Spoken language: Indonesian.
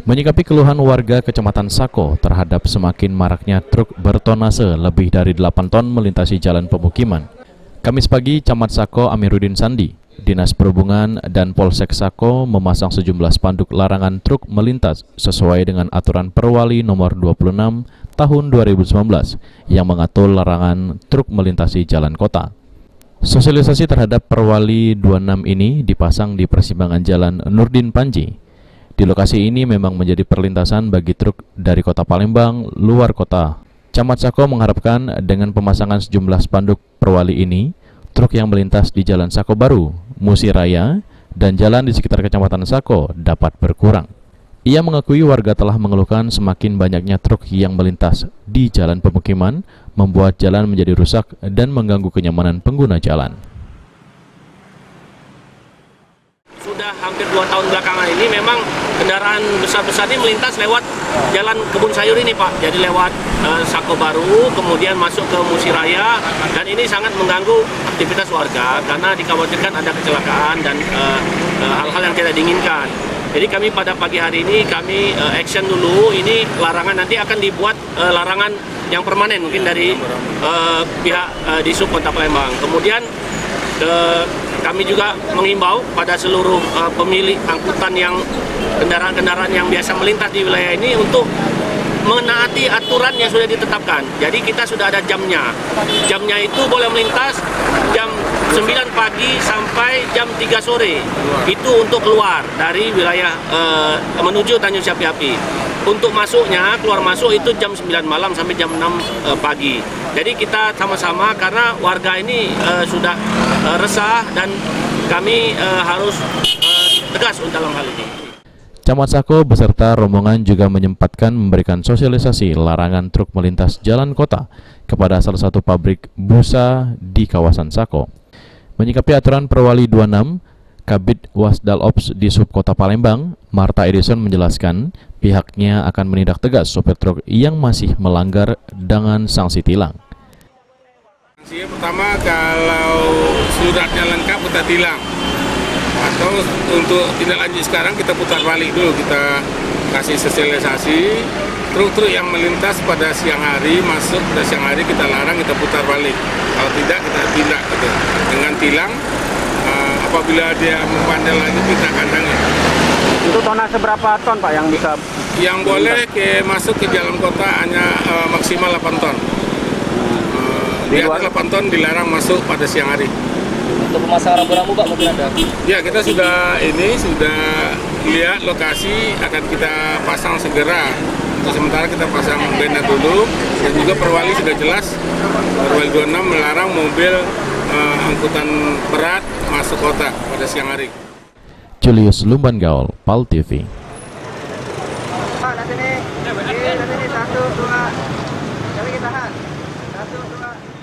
Menyikapi keluhan warga Kecamatan Sako terhadap semakin maraknya truk bertonase lebih dari 8 ton melintasi jalan pemukiman, Kamis pagi Camat Sako Amiruddin Sandi, Dinas Perhubungan dan Polsek Sako memasang sejumlah spanduk larangan truk melintas sesuai dengan aturan Perwali nomor 26 tahun 2019 yang mengatur larangan truk melintasi jalan kota. Sosialisasi terhadap Perwali 26 ini dipasang di persimpangan Jalan Nurdin Panji. Di lokasi ini memang menjadi perlintasan bagi truk dari kota Palembang, luar kota. Camat Sako mengharapkan dengan pemasangan sejumlah spanduk Perwali ini, truk yang melintas di Jalan Sako Baru, Musi Raya, dan jalan di sekitar Kecamatan Sako dapat berkurang. Ia mengakui warga telah mengeluhkan semakin banyaknya truk yang melintas di jalan pemukiman, membuat jalan menjadi rusak dan mengganggu kenyamanan pengguna jalan. Sudah hampir 2 tahun belakangan ini memang kendaraan besar-besar ini melintas lewat jalan Kebun Sayur ini, Pak. Jadi lewat Sako Baru, kemudian masuk ke Musi Raya, dan ini sangat mengganggu aktivitas warga karena dikhawatirkan ada kecelakaan dan hal-hal yang tidak diinginkan. Jadi kami pada pagi hari ini kami action dulu, ini larangan nanti akan dibuat larangan yang permanen mungkin dari pihak Disub Kota Palembang. Kemudian kami juga menghimbau pada seluruh pemilik angkutan yang kendaraan-kendaraan yang biasa melintas di wilayah ini untuk menaati aturan yang sudah ditetapkan. Jadi kita sudah ada jamnya. Jamnya itu boleh melintas jam 9 pagi sampai jam 3 sore. Itu untuk keluar dari wilayah menuju Tanjung Siapi-Api. Untuk masuknya, keluar masuk itu jam 9 malam sampai jam 6 pagi. Jadi kita sama-sama karena warga ini sudah resah dan kami harus tegas dalam hal ini. Camat Sako beserta rombongan juga menyempatkan memberikan sosialisasi larangan truk melintas jalan kota kepada salah satu pabrik busa di kawasan Sako. Menyikapi aturan Perwali 26, Kabid Wasdal Ops di Sub Kota Palembang, Marta Edison menjelaskan pihaknya akan menindak tegas sopir truk yang masih melanggar dengan sanksi tilang. Sanksi pertama, kalau suratnya lengkap kita tilang. Atau untuk tindak lanjut sekarang kita putar balik dulu, kita kasih sosialisasi truk-truk yang melintas pada siang hari, masuk pada siang hari kita larang, kita putar balik. Kalau tidak kita tindak gitu. Dengan tilang, apabila dia membandel lagi kita kandangin. Itu tonase berapa ton Pak yang bisa? Yang boleh masuk ke jalan kota hanya maksimal 8 ton. Di atas 8 ton dilarang masuk pada siang hari. Untuk pemasangan rambu-rambu Pak mungkin ada? Ya, kita sudah lihat lokasi, akan kita pasang segera. Untuk sementara kita pasang banner dulu, dan juga Perwali sudah jelas, Perwali 26 melarang mobil angkutan berat masuk kota pada siang hari. Julius Lumban Gaul, PAL TV. Pak, nanti nih, 1, 2, jadi kita tahan. 1, 2.